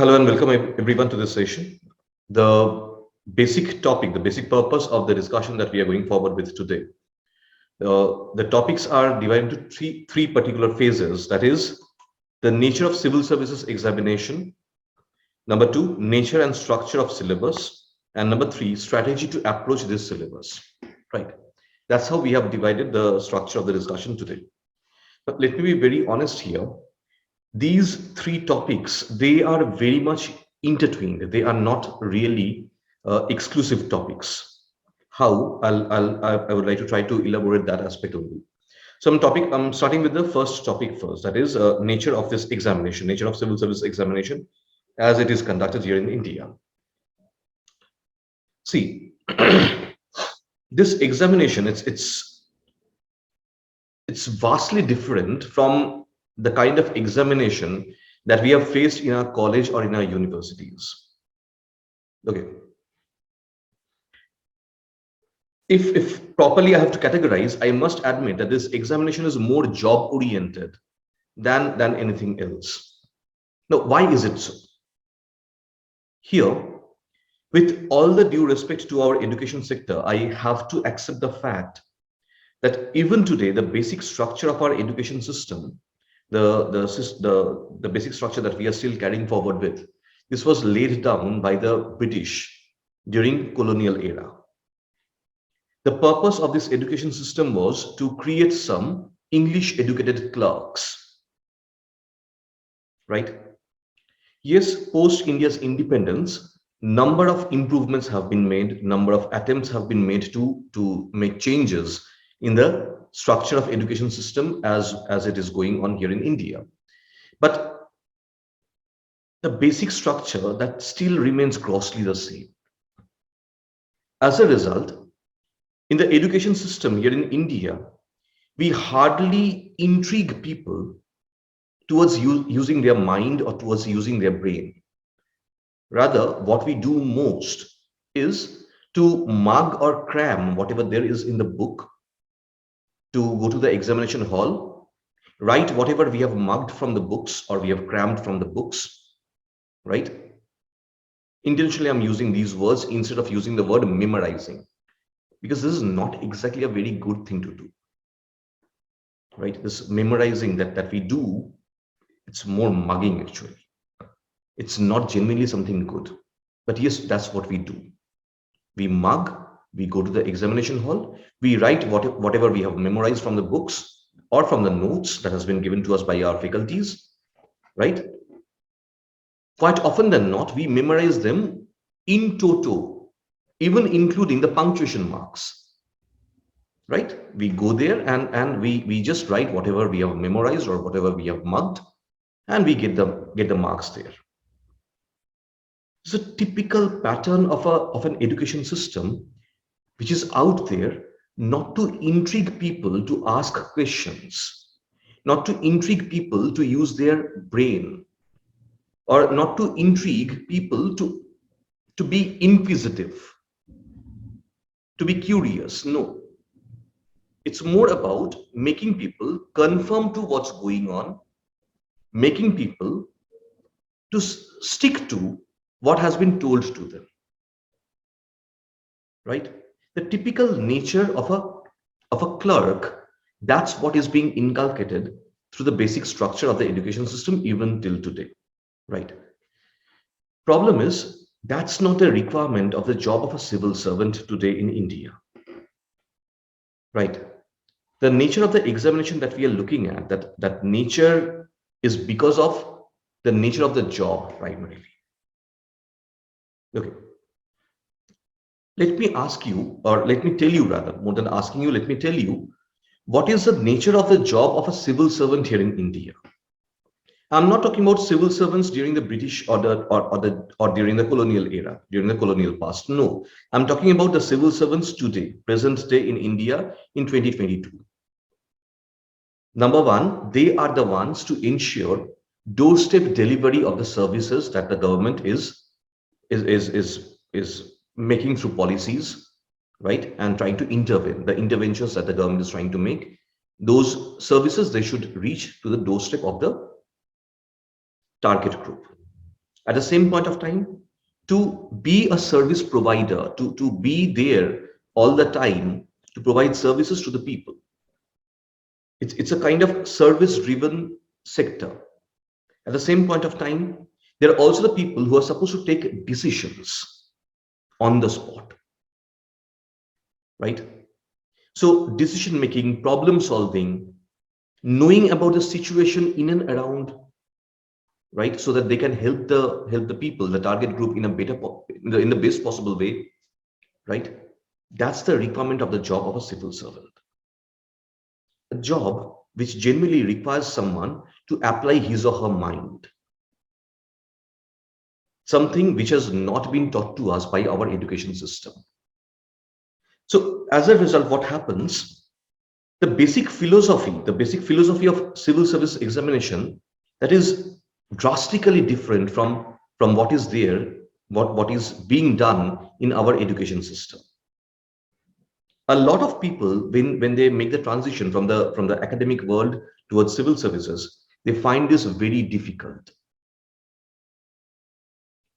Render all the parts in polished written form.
Hello and welcome everyone to this session. The basic topic, the basic purpose of the discussion that we are going forward with today. The topics are divided into three particular phases. That is the nature of civil services examination. Number two, nature and structure of syllabus. And number three, strategy to approach this syllabus. Right. That's how we have divided the structure of the discussion today. But let me be very honest here. These three topics, they are very much intertwined. They are not really exclusive topics. How? I would like to try to elaborate that aspect only. So I'm starting with the first topic first. That is nature of this examination, nature of civil service examination as it is conducted here in India. See, this examination, it's vastly different from the kind of examination that we have faced in our college or in our universities. Okay. If properly I have to categorize, I must admit that this examination is more job oriented than anything else. Now, why is it so? Here, with all the due respect to our education sector, I have to accept the fact that even today, the basic structure of our education system, the basic structure that we are still carrying forward with, this was laid down by the British during colonial era. The purpose of this education system was to create some English educated clerks, right? Yes, post India's independence, number of improvements have been made, number of attempts have been made to make changes in the structure of education system as it is going on here in India. But the basic structure that still remains grossly the same. As a result, in the education system here in India, we hardly intrigue people towards using their mind or towards using their brain. Rather, what we do most is to mug or cram whatever there is in the book, to go to the examination hall, write whatever we have mugged from the books or we have crammed from the books, right? Intentionally, I'm using these words instead of using the word memorizing, because this is not exactly a very good thing to do, right? This memorizing that we do, it's more mugging actually. It's not genuinely something good, but yes, that's what we do. We mug. We go to the examination hall, we write whatever we have memorized from the books or from the notes that has been given to us by our faculties, right? Quite often than not, we memorize them in toto, even including the punctuation marks, right? We go there and we just write whatever we have memorized or whatever we have mugged, and we get the marks there. It's a typical pattern of an education system which is out there, not to intrigue people to ask questions, not to intrigue people to use their brain, or not to intrigue people to be inquisitive, to be curious. No. It's more about making people conform to what's going on, making people to stick to what has been told to them, right? The typical nature of a clerk, that's what is being inculcated through the basic structure of the education system even till today, right? Problem is, that's not a requirement of the job of a civil servant today in India, right? The nature of the examination that we are looking at, that nature is because of the nature of the job primarily. Okay. Let me ask you, or let me tell you rather, more than asking you, let me tell you, what is the nature of the job of a civil servant here in India? I'm not talking about civil servants during the British or during the colonial era, during the colonial past. No, I'm talking about the civil servants today, present day in India in 2022. Number one, they are the ones to ensure doorstep delivery of the services that the government is making through policies, right? And trying to intervene, the interventions that the government is trying to make, those services, they should reach to the doorstep of the target group. At the same point of time, to be a service provider, to be there all the time to provide services to the people. It's a kind of service driven sector. At the same point of time, there are also the people who are supposed to take decisions on the spot, right? So decision making, problem solving, knowing about the situation in and around, right, so that they can help the people, the target group, in a in the best possible way, right? That's the requirement of the job of a civil servant. A job which genuinely requires someone to apply his or her mind, something which has not been taught to us by our education system. So as a result, what happens? The basic philosophy of civil service examination, that is drastically different from what is there, what is being done in our education system. A lot of people, when they make the transition from the academic world towards civil services, they find this very difficult.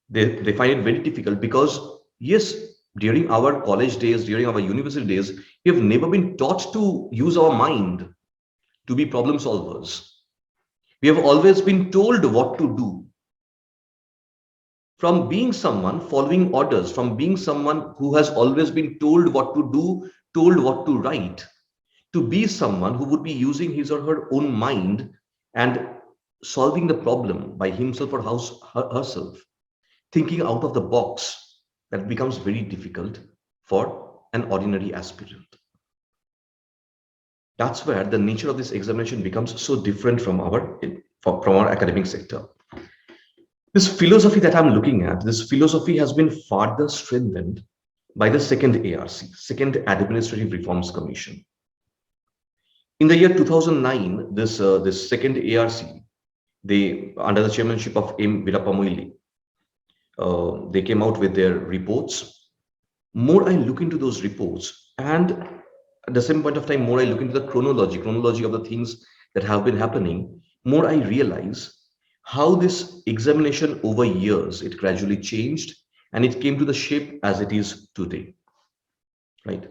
They find it very difficult because, yes, during our college days, during our university days, we have never been taught to use our mind to be problem solvers. We have always been told what to do. From being someone following orders, from being someone who has always been told what to do, told what to write, to be someone who would be using his or her own mind and solving the problem by himself or herself, thinking out of the box, that becomes very difficult for an ordinary aspirant. That's where the nature of this examination becomes so different from our academic sector. This philosophy that I'm looking at, this philosophy has been further strengthened by the second ARC, Second Administrative Reforms Commission. In the year 2009, this second ARC, they, under the chairmanship of M. Virappa Moili, they came out with their reports. More I look into those reports, and at the same point of time, more I look into the chronology of the things that have been happening, more I realize how this examination over years, it gradually changed and it came to the shape as it is today, right?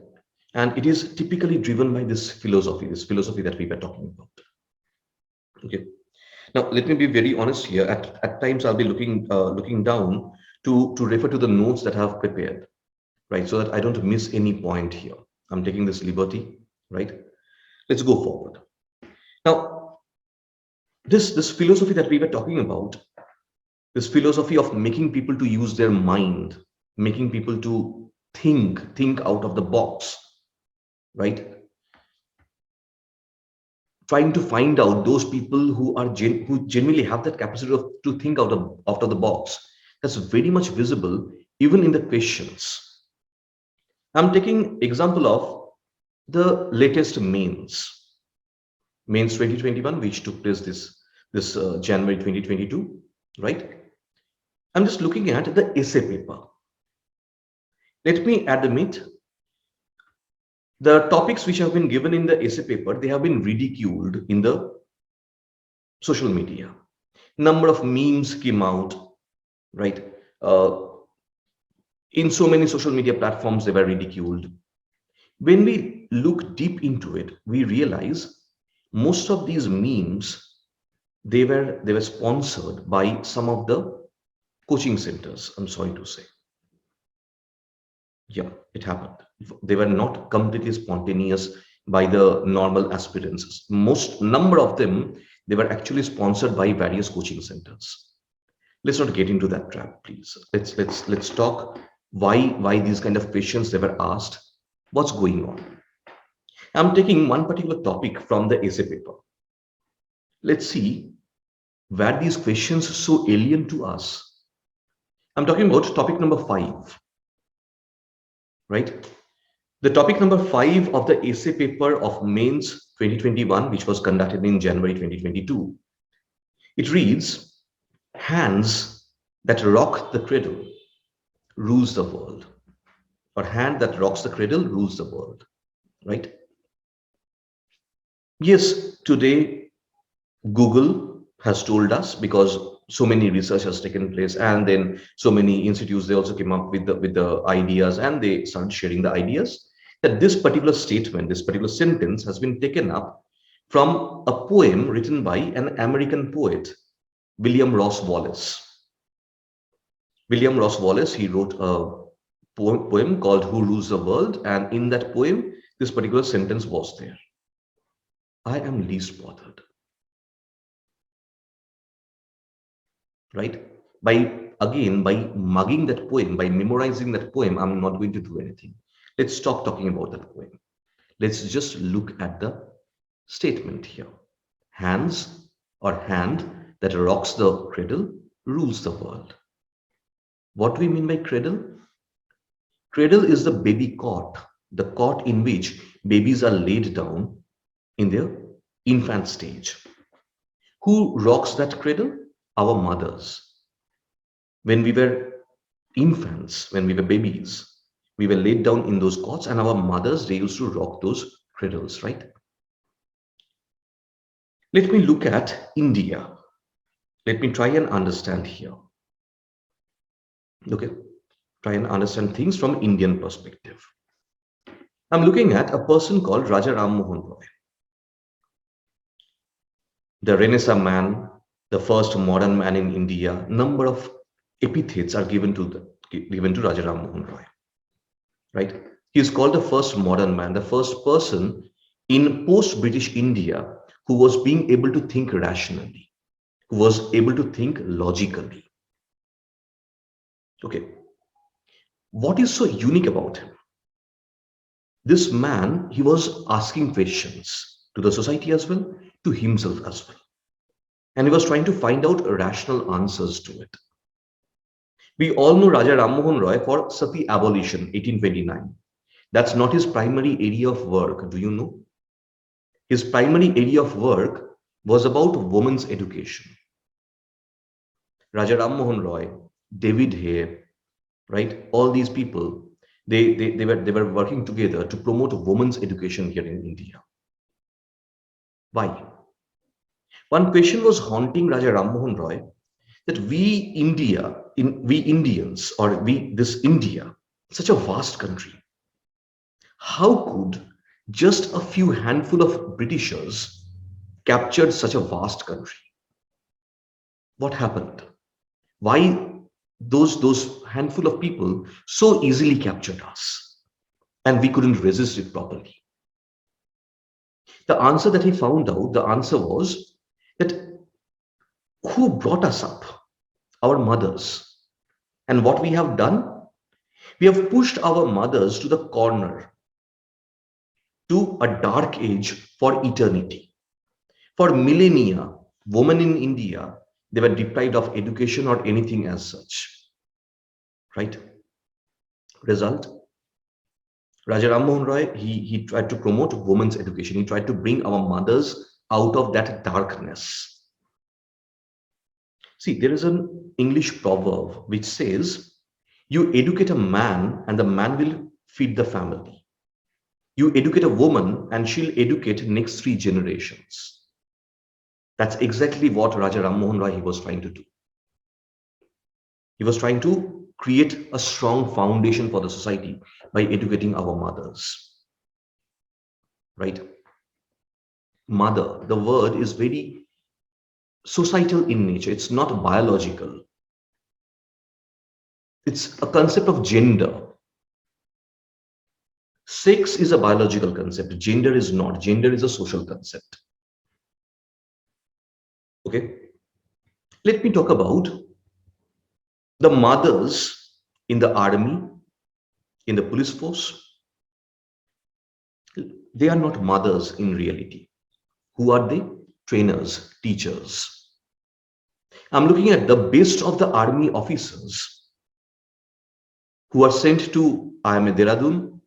And it is typically driven by this philosophy that we were talking about. Okay. Now, let me be very honest here. At times, I'll be looking down to refer to the notes that I have prepared, right? So that I don't miss any point here. I'm taking this liberty, right? Let's go forward. Now, this philosophy that we were talking about, this philosophy of making people to use their mind, making people to think out of the box, right? Trying to find out those people who genuinely have that capacity to think out of the box. That's very much visible even in the questions. I'm taking example of the latest mains 2021, which took place this January 2022, right? I'm just looking at the essay paper. Let me admit, the topics which have been given in the essay paper, they have been ridiculed in the social media. Number of memes came out, right? In so many social media platforms, they were ridiculed. When we look deep into it, we realize most of these memes, they were sponsored by some of the coaching centers, I'm sorry to say. Yeah, it happened. They were not completely spontaneous by the normal aspirants. Most number of them, they were actually sponsored by various coaching centers. Let's not get into that trap, please. Let's talk why these kind of questions they were asked. What's going on? I'm taking one particular topic from the essay paper. Let's see where these questions are so alien to us. I'm talking about topic number 5. Right? The topic number 5 of the essay paper of mains 2021, which was conducted in January 2022, it reads, hands that rock the cradle rules the world, or hand that rocks the cradle rules the world, right? Yes, today Google has told us, because so many research has taken place, and then so many institutes, they also came up with the ideas, and they started sharing the ideas that this particular statement, this particular sentence has been taken up from a poem written by an American poet, William Ross Wallace. William Ross Wallace, he wrote a poem called Who Rules the World, and in that poem, this particular sentence was there. I am least bothered. Right? By mugging that poem, by memorizing that poem, I'm not going to do anything. Let's stop talking about that poem. Let's just look at the statement here. Hands or hand that rocks the cradle rules the world. What do we mean by cradle? Cradle is the baby cot, the cot in which babies are laid down in their infant stage. Who rocks that cradle? Our mothers. When we were infants, when we were babies, we were laid down in those cots, and our mothers, they used to rock those cradles, right? Let me look at India. Let me try and understand here. Okay, try and understand things from Indian perspective. I'm looking at a person called Raja Ram Mohan Roy, the Renaissance man, the first modern man in India. Number of epithets are given to Raja Ram Mohan Roy, right? He is called the first modern man, the first person in post-British India who was being able to think rationally, who was able to think logically. Okay, what is so unique about him? This man, he was asking questions to the society as well, to himself as well. And he was trying to find out rational answers to it. We all know Raja Ram Mohan Roy for Sati abolition, 1829. That's not his primary area of work. Do you know? His primary area of work was about women's education. Raja Ram Mohan Roy, David Hare, right? All these people, they were working together to promote women's education here in India. Why? One question was haunting Raja Ram Mohan Roy, that we Indians, or this India, such a vast country, how could just a few handful of Britishers captured such a vast country? What happened? Why those handful of people so easily captured us, and we couldn't resist it properly? The answer that he found out, the answer was that who brought us up? Our mothers. And what we have done? We have pushed our mothers to the corner, to a dark age for eternity. For millennia, women in India, they were deprived of education or anything as such. Right? Result? Raja Ram Mohan Roy, he tried to promote women's education. He tried to bring our mothers out of that darkness. See, there is an English proverb which says, you educate a man and the man will feed the family. You educate a woman and she'll educate next 3 generations. That's exactly what Raja Ram Mohan Roy, he was trying to do. He was trying to create a strong foundation for the society by educating our mothers. Right? Mother, the word is very societal in nature. It's not biological. It's a concept of gender. Sex is a biological concept. Gender is not. Gender is a social concept. Okay. Let me talk about the mothers in the army, in the police force. They are not mothers in reality. Who are they? Trainers, teachers. I'm looking at the best of the army officers who are sent to IIM Dehradun,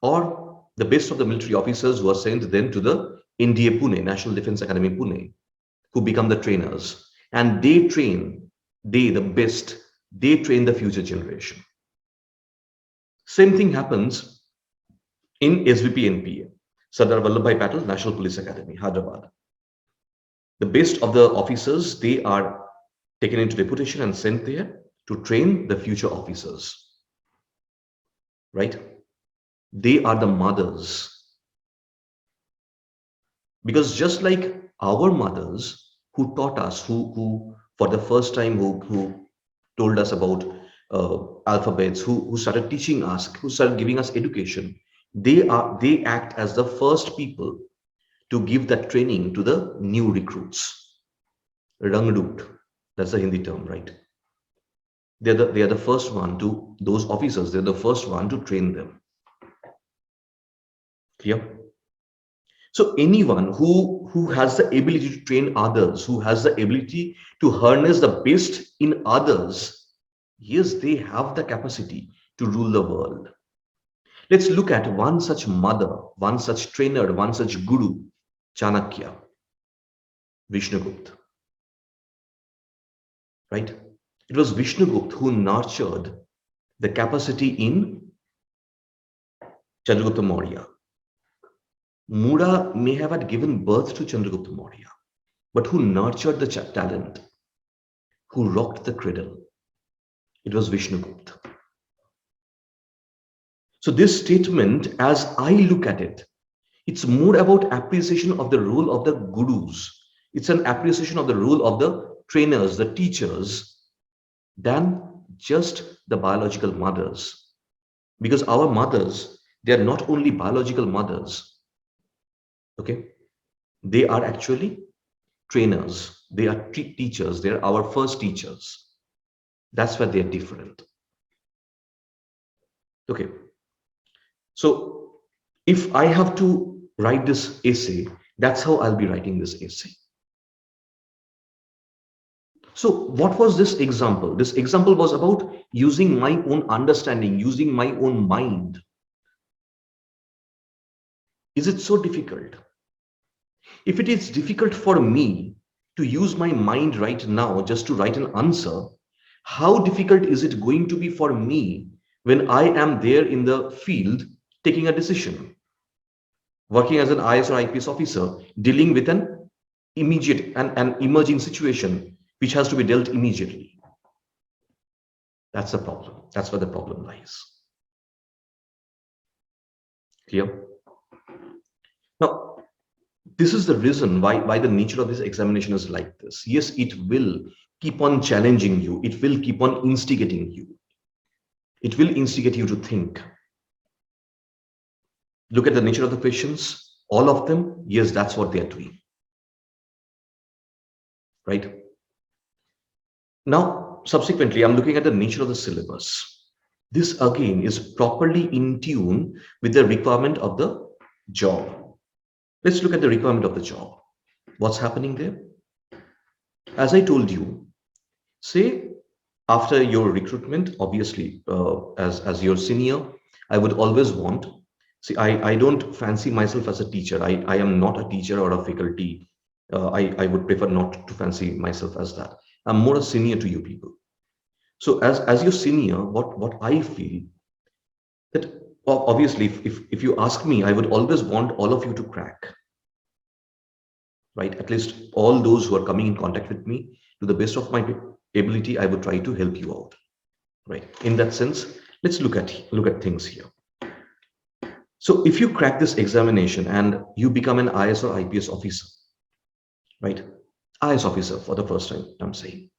or the best of the military officers who are sent then to the NDA Pune, National Defense Academy Pune, who become the trainers. And they train, the best, they train the future generation. Same thing happens in SVP NPA, Sardar Vallabhbhai Patel National Police Academy, Hyderabad. The best of the officers, they are taken into deputation and sent there to train the future officers, right? They are the mothers. Because just like our mothers who taught us, who for the first time, who told us about alphabets, who started teaching us, who started giving us education, they act as the first people to give that training to the new recruits. Rangdut, that's the Hindi term, right? They are the first one to those officers. They're the first one to train them. Clear? So anyone who has the ability to train others, who has the ability to harness the best in others, yes, they have the capacity to rule the world. Let's look at one such mother, one such trainer, one such guru, Chanakya, Vishnugupta, right? It was Vishnugupta who nurtured the capacity in Chandragupta Maurya. Muda may have had given birth to Chandragupta Maurya, but who nurtured the talent, who rocked the cradle? It was Vishnugupta. So this statement, as I look at it, it's more about appreciation of the role of the gurus. It's an appreciation of the role of the trainers, the teachers, than just the biological mothers. Because our mothers, they are not only biological mothers, okay? They are actually trainers. They are teachers. They are our first teachers. That's why they are different. Okay. So if I have to write this essay, that's how I'll be writing this essay. So what was this example? This example was about using my own understanding, using my own mind. Is it so difficult? If it is difficult for me to use my mind right now just to write an answer, how difficult is it going to be for me when I am there in the field taking a decision, working as an IS or IPS officer, dealing with an immediate and an emerging situation which has to be dealt immediately? That's the problem. That's where the problem lies. Clear? Now, this is the reason why the nature of this examination is like this. Yes, it will keep on challenging you. It will keep on instigating you. It will instigate you to think. Look at the nature of the questions. All of them, yes, that's what they are doing. Right? Now, subsequently, I'm looking at the nature of the syllabus. This again is properly in tune with the requirement of the job. Let's look at the requirement of the job. What's happening there? As I told you, say after your recruitment, obviously, as your senior, I would always want, see, I don't fancy myself as a teacher. I am not a teacher or a faculty. I would prefer not to fancy myself as that. I'm more a senior to you people. So as your senior, what I feel that obviously, if you ask me, I would always want all of you to crack, right? At least all those who are coming in contact with me, to the best of my ability, I would try to help you out, right? In that sense, let's look at things here. So if you crack this examination and you become an IS or IPS officer, right? IS officer for the first time, I'm saying,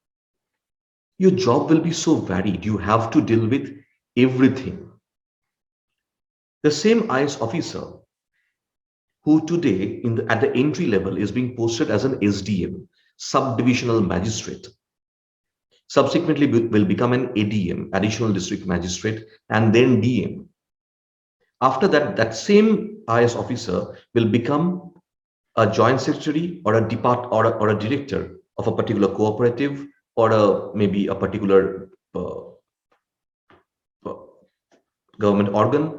your job will be so varied. You have to deal with everything. The same IS officer who today at the entry level is being posted as an SDM, subdivisional magistrate, subsequently will become an ADM, additional district magistrate, and then DM. After that, that same IS officer will become a joint secretary or a director of a particular cooperative or maybe a particular government organ.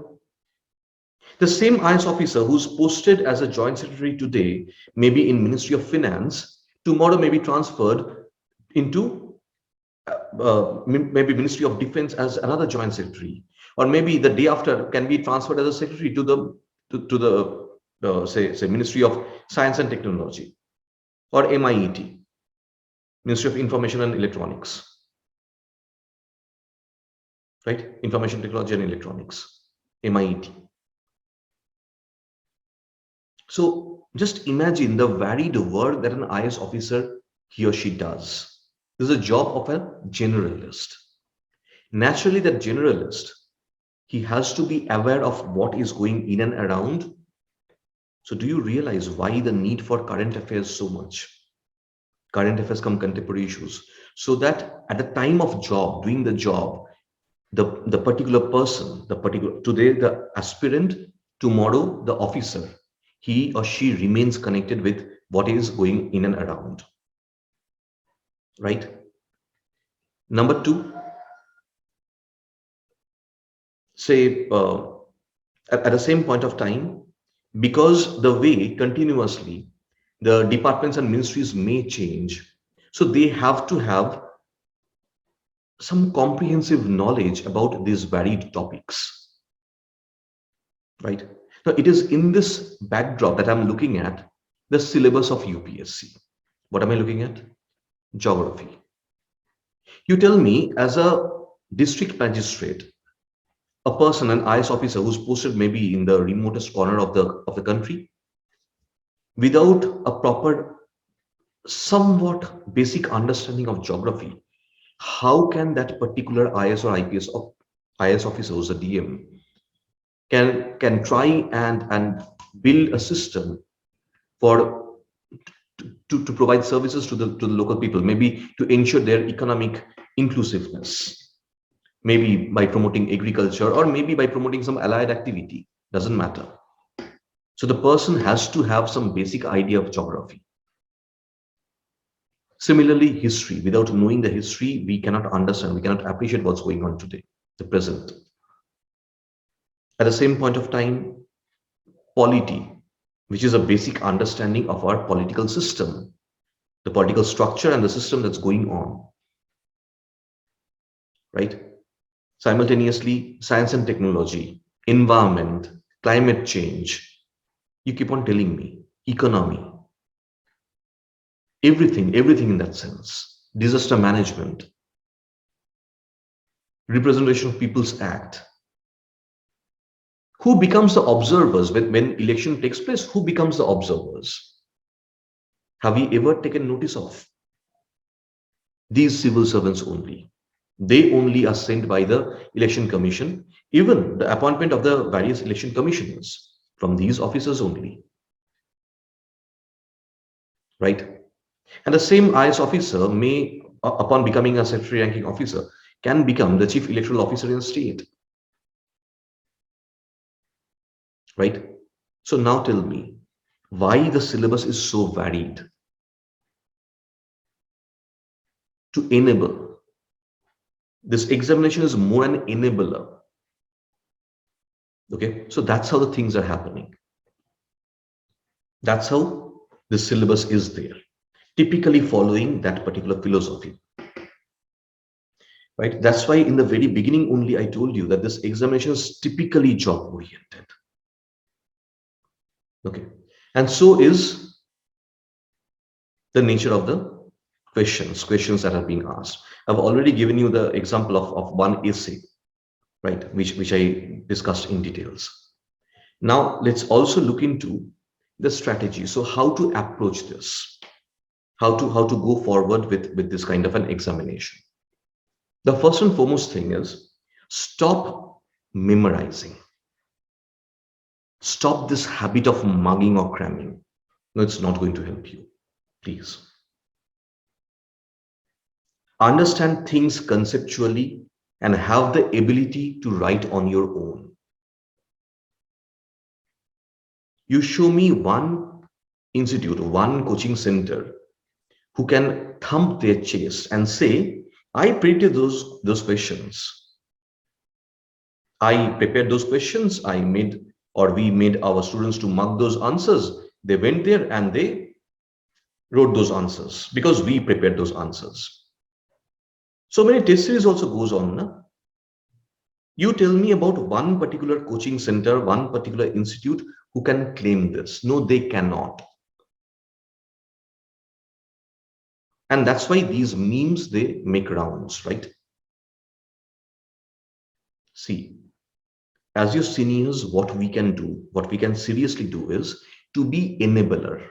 The same IS officer who's posted as a joint secretary today, maybe in Ministry of Finance, tomorrow may be transferred into maybe Ministry of Defense as another joint secretary, or maybe the day after can be transferred as a secretary to the say Ministry of Science and Technology or MIET. Ministry of Information and Electronics, right? Information Technology and Electronics, MIET. So just imagine the varied work that an IS officer, he or she does. This is a job of a generalist. Naturally, that generalist, he has to be aware of what is going in and around. So do you realize why the need for current affairs so much? Current affairs come contemporary issues. So that at the time of job, doing the job, the particular person, today the aspirant, tomorrow the officer, he or she remains connected with what is going in and around. Right? Number two, say at the same point of time, because the way continuously the departments and ministries may change, so they have to have some comprehensive knowledge about these varied topics, right? Now, it is in this backdrop that I'm looking at the syllabus of UPSC. What am I looking at? Geography. You tell me, as a district magistrate, a person, an IS officer who's posted maybe in the remotest corner of the country, without a proper, somewhat basic understanding of geography, how can that particular IS or IS officer who's a DM can try and build a system for to provide services to the local people, maybe to ensure their economic inclusiveness, maybe by promoting agriculture or maybe by promoting some allied activity, doesn't matter. So the person has to have some basic idea of geography. Similarly, history. Without knowing the history, we cannot understand, we cannot appreciate what's going on today, the present. At the same point of time, polity, which is a basic understanding of our political system, the political structure and the system that's going on, right? Simultaneously, science and technology, environment, climate change, you keep on telling me, economy, everything in that sense, disaster management, representation of People's Act. Who becomes the observers when election takes place? Who becomes the observers? Have we ever taken notice of? These civil servants only. They only are sent by the election commission, even the appointment of the various election commissioners from these officers only. Right? And the same IS officer may, upon becoming a secretary ranking officer, can become the chief electoral officer in a state. Right? So now tell me, why the syllabus is so varied? To enable. This examination is more an enabler. Okay, so that's how the things are happening. That's how the syllabus is there, typically following that particular philosophy. Right? That's why in the very beginning only I told you that this examination is typically job oriented. Okay, and so is the nature of the questions that are being asked. I've already given you the example of one essay, right, which I discussed in details. Now let's also look into the strategy. So how to approach this, how to go forward with this kind of an examination. The first and foremost thing is stop memorizing. Stop this habit of mugging or cramming. No, it's not going to help you. Please. Understand things conceptually and have the ability to write on your own. You show me one institute, one coaching center who can thump their chest and say, I predicted those questions. I prepared those questions. We made our students to mark those answers. They went there and they wrote those answers because we prepared those answers. So many test series also goes on. Na? You tell me about one particular coaching center, one particular institute who can claim this. No, they cannot. And that's why these memes, they make rounds, right? See, as your seniors, what we can do, what we can seriously do is to be enabler,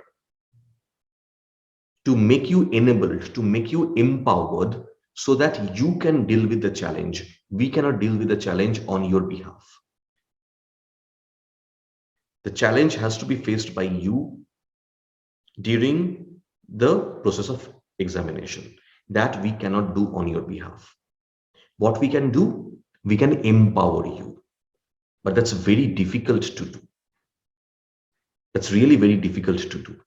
to make you enabled, to make you empowered so that you can deal with the challenge. We cannot deal with the challenge on your behalf. The challenge has to be faced by you during the process of examination. That we cannot do on your behalf. What we can do, we can empower you. But that's very difficult to do. That's really very difficult to do.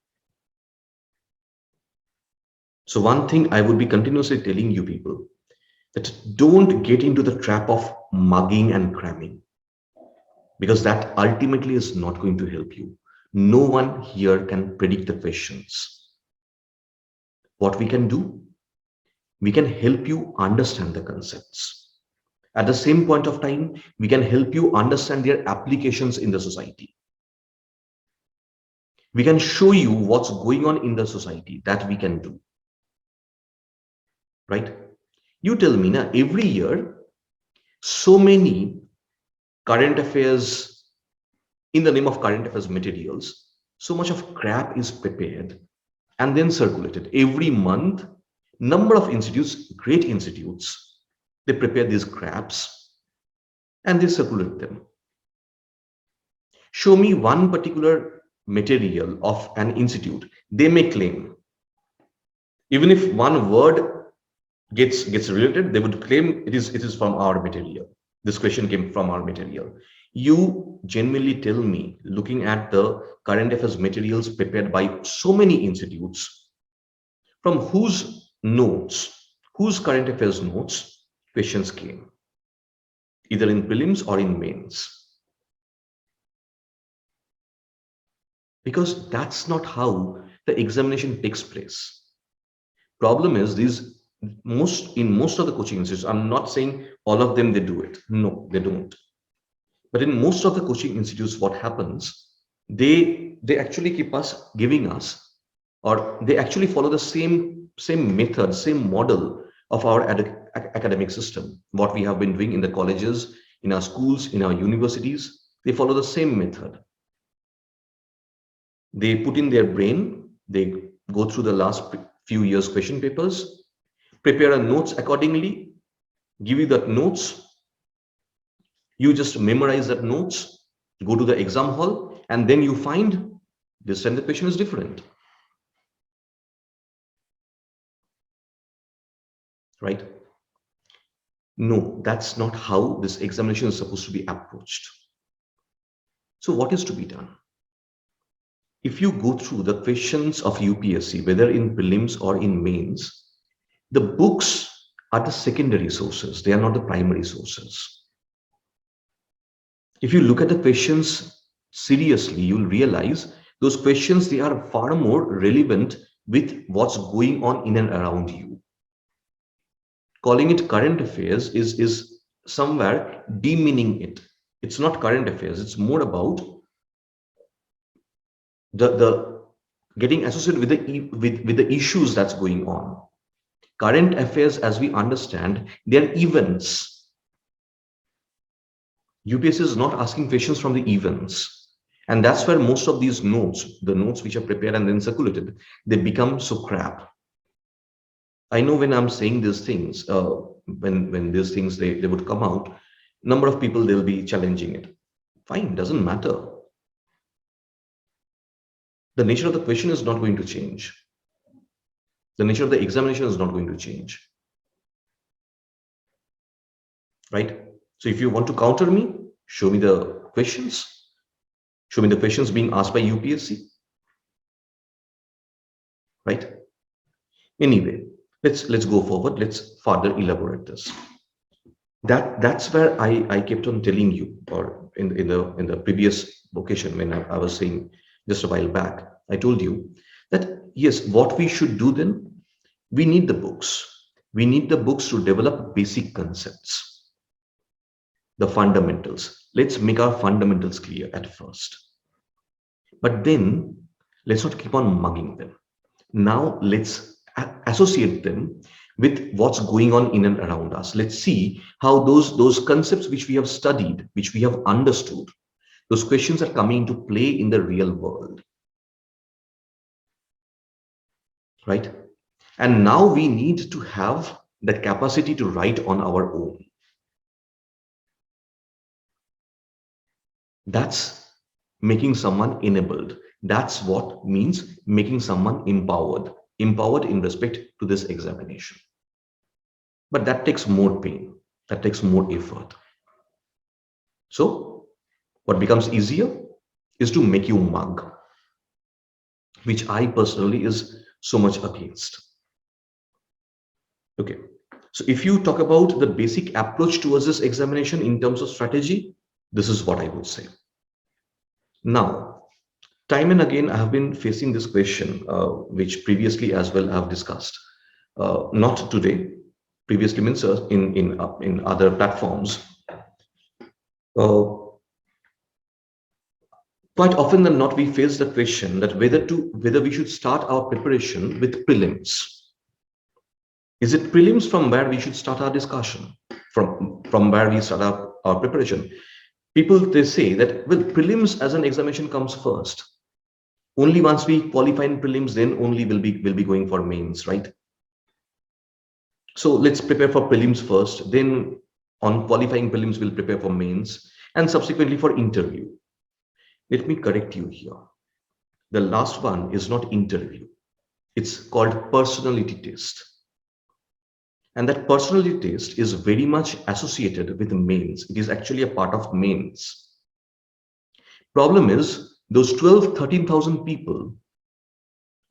So one thing I would be continuously telling you people, that don't get into the trap of mugging and cramming, because that ultimately is not going to help you. No one here can predict the questions. What we can do, we can help you understand the concepts. At the same point of time, we can help you understand their applications in the society. We can show you what's going on in the society. That we can do. Right? You tell me now, every year, so many current affairs, in the name of current affairs materials, so much of crap is prepared and then circulated. Every month, number of institutes, great institutes, they prepare these craps and they circulate them. Show me one particular material of an institute, they may claim. Even if one word gets related, they would claim it is from our material. This question came from our material. You genuinely tell me, looking at the current affairs materials prepared by so many institutes, from whose notes, whose current affairs notes questions came, either in prelims or in mains. Because that's not how the examination takes place. Problem is, these in most of the coaching institutes, I'm not saying all of them they do it. No, they don't. But in most of the coaching institutes, what happens, they actually keep us giving us, or they actually follow the same method, same model of our academic system. What we have been doing in the colleges, in our schools, in our universities, they follow the same method. They put in their brain, they go through the last few years question papers, prepare a notes accordingly, give you that notes, you just memorize that notes, go to the exam hall, and then you find this time the question is different. Right? No, that's not how this examination is supposed to be approached. So what is to be done? If you go through the questions of UPSC, whether in prelims or in mains, the books are the secondary sources. They are not the primary sources. If you look at the questions seriously, you'll realize those questions, they are far more relevant with what's going on in and around you. Calling it current affairs is somewhere demeaning it. It's not current affairs. It's more about the getting associated with the issues that's going on. Current affairs, as we understand, they're events. UPSC is not asking questions from the events. And that's where most of these notes, the notes which are prepared and then circulated, they become so crap. I know when I'm saying these things, when these things, they would come out, number of people, they'll be challenging it. Fine, doesn't matter. The nature of the question is not going to change. The nature of the examination is not going to change. Right? So if you want to counter me, show me the questions. Show me the questions being asked by UPSC. Right? Anyway, let's go forward. Let's further elaborate this. That's where I kept on telling you, or in the previous occasion when I was saying just a while back, I told you that yes, what we should do then, we need the books. We need the books to develop basic concepts, the fundamentals. Let's make our fundamentals clear at first. But then let's not keep on mugging them. Now let's associate them with what's going on in and around us. Let's see how those concepts which we have studied, which we have understood, those questions are coming into play in the real world, right? And now we need to have the capacity to write on our own. That's making someone enabled. That's what means making someone empowered, empowered in respect to this examination. But that takes more pain, that takes more effort. So what becomes easier is to make you mug, which I personally is so much against. Okay, so if you talk about the basic approach towards this examination in terms of strategy, this is what I would say. Now, time and again, I have been facing this question, which previously as well I have discussed. Not today, previously means in other platforms. Quite often than not, we face the question that whether we should start our preparation with prelims. Is it prelims from where we should start our discussion, from where we start our preparation? People, they say that, well, prelims as an examination comes first. Only once we qualify in prelims, then only will be going for mains, right? So let's prepare for prelims first, then on qualifying prelims, we'll prepare for mains, and subsequently for interview. Let me correct you here. The last one is not interview. It's called personality test. And that personality test is very much associated with mains. It is actually a part of mains. Problem is, those 13,000 people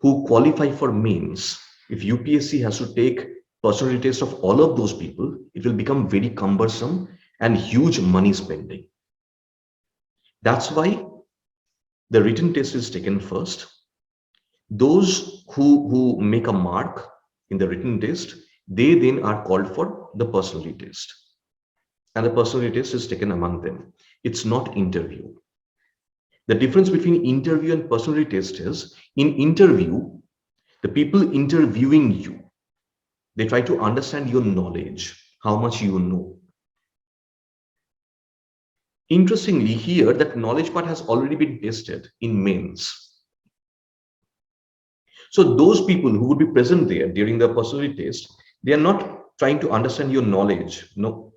who qualify for mains, if UPSC has to take personality test of all of those people, it will become very cumbersome and huge money spending. That's why the written test is taken first. Those who make a mark in the written test, they then are called for the personality test. And the personality test is taken among them. It's not interview. The difference between interview and personality test is, in interview, the people interviewing you, they try to understand your knowledge, how much you know. Interestingly, here, that knowledge part has already been tested in mains. So those people who would be present there during the personality test, they are not trying to understand your knowledge. No,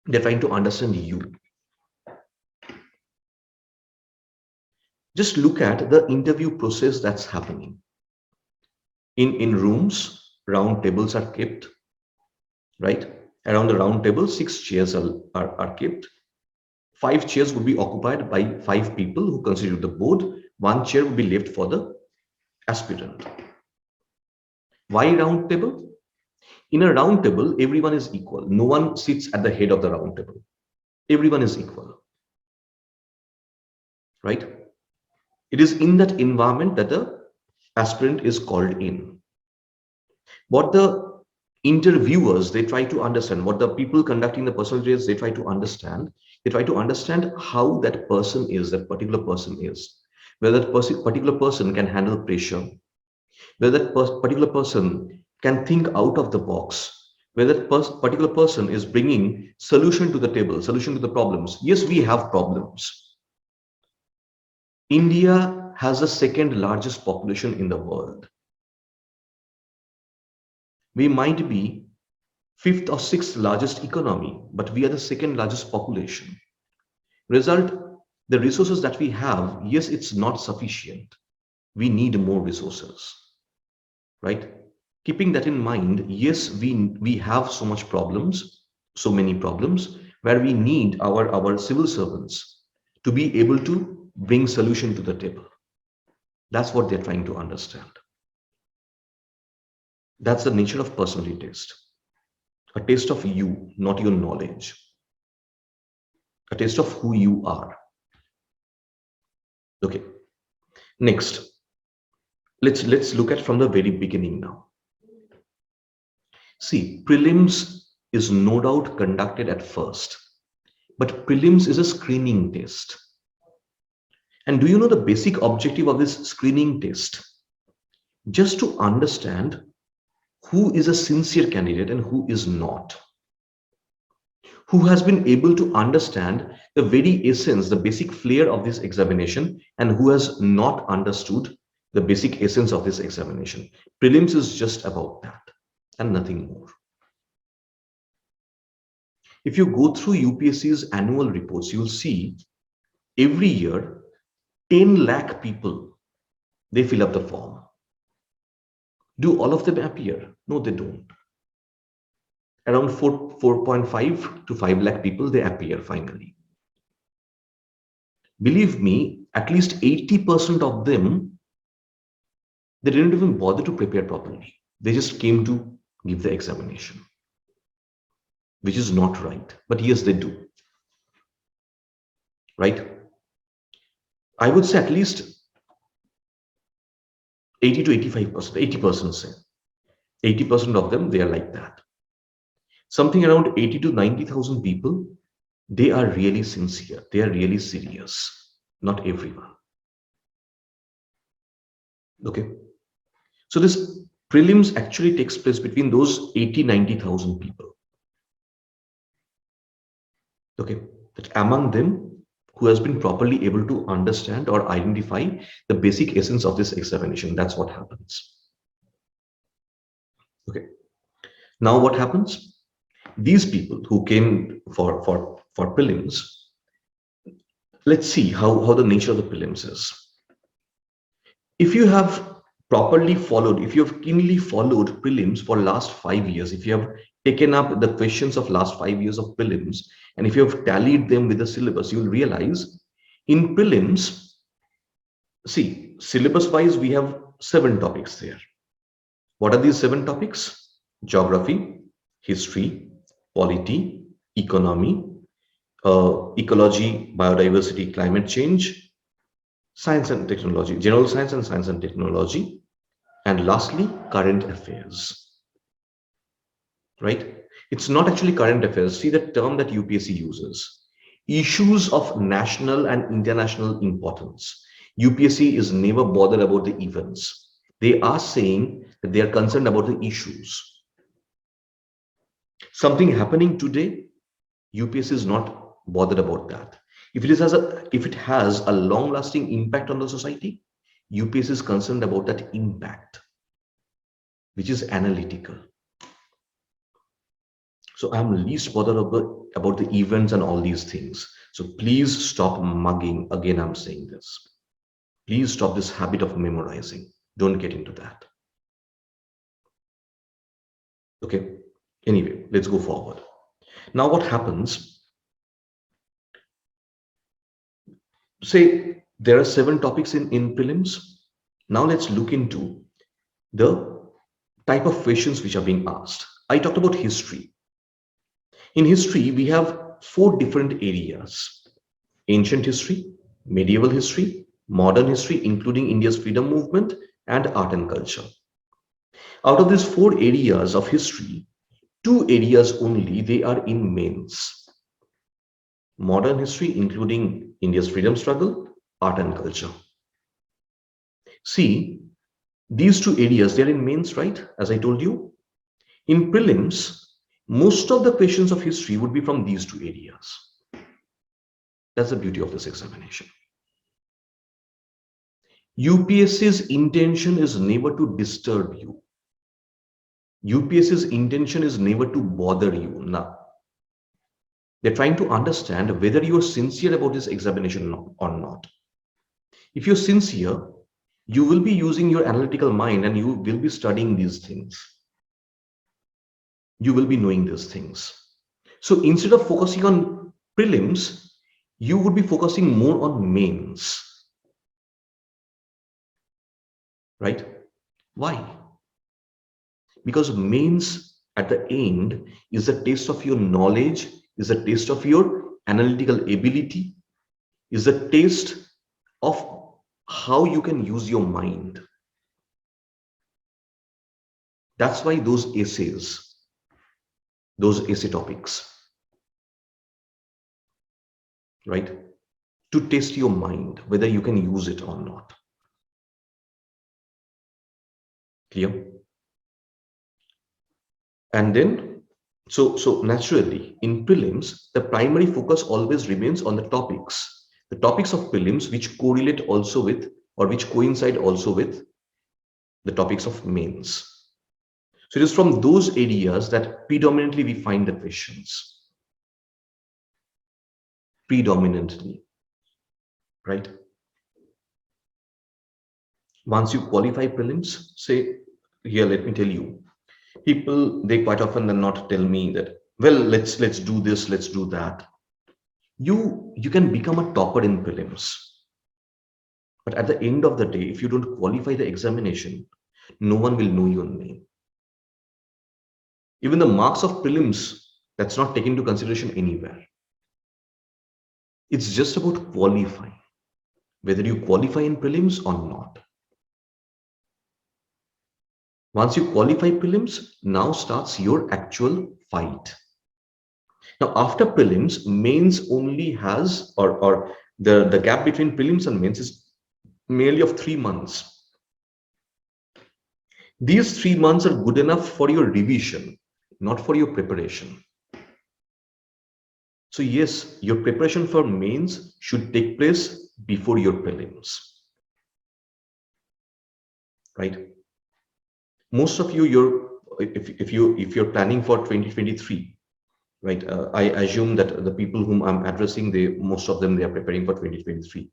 they're trying to understand you. Just look at the interview process that's happening. In rooms, round tables are kept, right? Around the round table, 6 chairs are kept. 5 chairs would be occupied by 5 people who constitute the board. 1 chair would be left for the aspirant. Why round table? In a round table, everyone is equal. No one sits at the head of the round table. Everyone is equal, right? It is in that environment that the aspirant is called in. What the interviewers, they try to understand, what the people conducting the personality test, they try to understand how that person is, that particular person is, whether that particular person can handle pressure, whether that particular person can think out of the box, whether that particular person is bringing solution to the table, solution to the problems. Yes, we have problems. India has the 2nd largest population in the world. We might be 5th or 6th largest economy, but we are the 2nd largest population. Result, the resources that we have, yes, it's not sufficient. We need more resources, right? Keeping that in mind, yes, we have so much problems, so many problems, where we need our civil servants to be able to bring solution to the table. That's what they're trying to understand. That's the nature of personality test. A test of you, not your knowledge. A test of who you are. Okay. Next, let's look at from the very beginning now. See, prelims is no doubt conducted at first, but prelims is a screening test. And do you know the basic objective of this screening test? just to understand who is a sincere candidate and who is not, who has been able to understand the very essence, the basic flair of this examination, and who has not understood the basic essence of this examination. Prelims is just about that and nothing more. If you go through UPSC's annual reports, you'll see every year 10 lakh people, they fill up the form. Do all of them appear? No, they don't. Around 4.5 to 5 lakh people, they appear finally. Believe me, at least 80% of them, they didn't even bother to prepare properly. They just came to give the examination, which is not right. But yes, they do. Right? I would say at least 80 to 85%, 80% say. 80% of them, they are like that. Something around 80 to 90,000 people, they are really sincere. They are really serious. Not everyone. Okay. So this prelims actually takes place between those 80, 90,000 people. Okay. But among them, who has been properly able to understand or identify the basic essence of this examination. That's what happens. Okay. Now what happens? These people who came for prelims, let's see how the nature of the prelims is. If you have properly followed, if you have keenly followed prelims for last 5 years, if you have taken up the questions of last 5 years of prelims, and if you have tallied them with the syllabus, you will realize in prelims, see, syllabus wise, we have 7 topics there. What are these 7 topics? Geography, history, polity, economy, ecology, biodiversity, climate change, science and technology, general science and science and technology, and lastly, current affairs. Right? It's not actually current affairs. See the term that UPSC uses. Issues of national and international importance. UPSC is never bothered about the events. They are saying that they are concerned about the issues. Something happening today, UPSC is not bothered about that. If it has a long-lasting impact on the society, UPSC is concerned about that impact, which is analytical. So I'm least bothered about the events and all these things. So please stop mugging. Again, I'm saying this. Please stop this habit of memorizing. Don't get into that. Okay. Anyway, let's go forward. Now what happens? Say there are 7 topics in prelims. Now let's look into the type of questions which are being asked. I talked about history. In history, we have 4 different areas: ancient history, medieval history, modern history, including India's freedom movement, and art and culture. Out of these 4 areas of history, 2 areas only, they are in mains. Modern history, including India's freedom struggle, art and culture. See, these 2 areas, they're in mains, right? As I told you. In prelims, most of the questions of history would be from these 2 areas. That's the beauty of this examination. UPSC's intention is never to disturb you. UPSC's intention is never to bother you. No. They're trying to understand whether you are sincere about this examination or not. If you're sincere, you will be using your analytical mind and you will be studying these things. You will be knowing these things. So instead of focusing on prelims, you would be focusing more on mains. Right? Why? Because mains at the end is a taste of your knowledge, is a taste of your analytical ability, is a taste of how you can use your mind. That's why those essays, those essay topics, right? To test your mind, whether you can use it or not. Clear? And then, so naturally, in prelims, the primary focus always remains on the topics of prelims which correlate also with, or which coincide also with, the topics of mains. So it is from those areas that predominantly we find the questions. Predominantly, right? Once you qualify prelims, say, here, let me tell you, people, they quite often do not tell me that, well, let's do this, let's do that. You can become a topper in prelims, but at the end of the day, if you don't qualify the examination, no one will know your name. Even the marks of prelims, that's not taken into consideration anywhere. It's just about qualifying, whether you qualify in prelims or not. Once you qualify prelims, now starts your actual fight. Now, after prelims, mains only has, or the gap between prelims and mains is merely of 3 months. These 3 months are good enough for your revision, not for your preparation. So yes, your preparation for mains should take place before your prelims, right? Most of you, if you're planning for 2023, right? I assume that the people whom I'm addressing, most of them, they are preparing for 2023.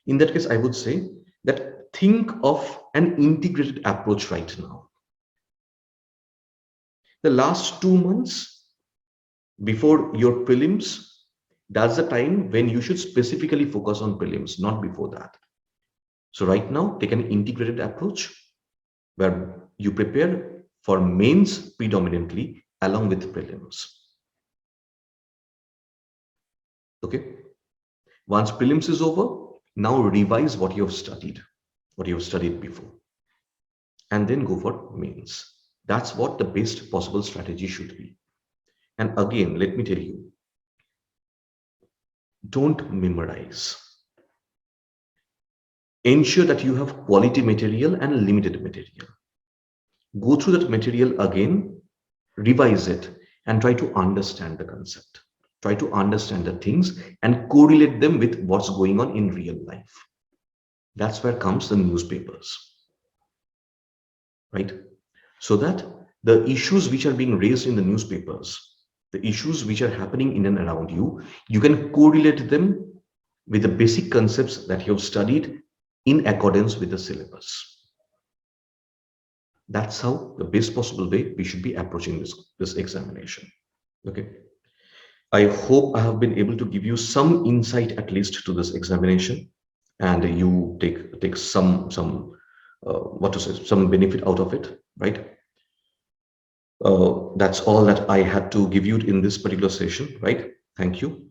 In that case, I would say that think of an integrated approach right now. The last 2 months before your prelims, that's the time when you should specifically focus on prelims, not before that. So right now, take an integrated approach where you prepare for mains predominantly along with prelims. Okay. Once prelims is over, now revise what you have studied before, and then go for mains. That's what the best possible strategy should be. And again, let me tell you, don't memorize. Ensure that you have quality material and limited material. Go through that material again, revise it, and try to understand the concept. Try to understand the things and correlate them with what's going on in real life. That's where comes the newspapers, right? So that the issues which are being raised in the newspapers, the issues which are happening in and around you, you can correlate them with the basic concepts that you have studied in accordance with the syllabus. That's how the best possible way we should be approaching this examination. Okay. I hope I have been able to give you some insight at least to this examination, and you take some benefit out of it, right? That's all that I had to give you in this particular session, right? Thank you.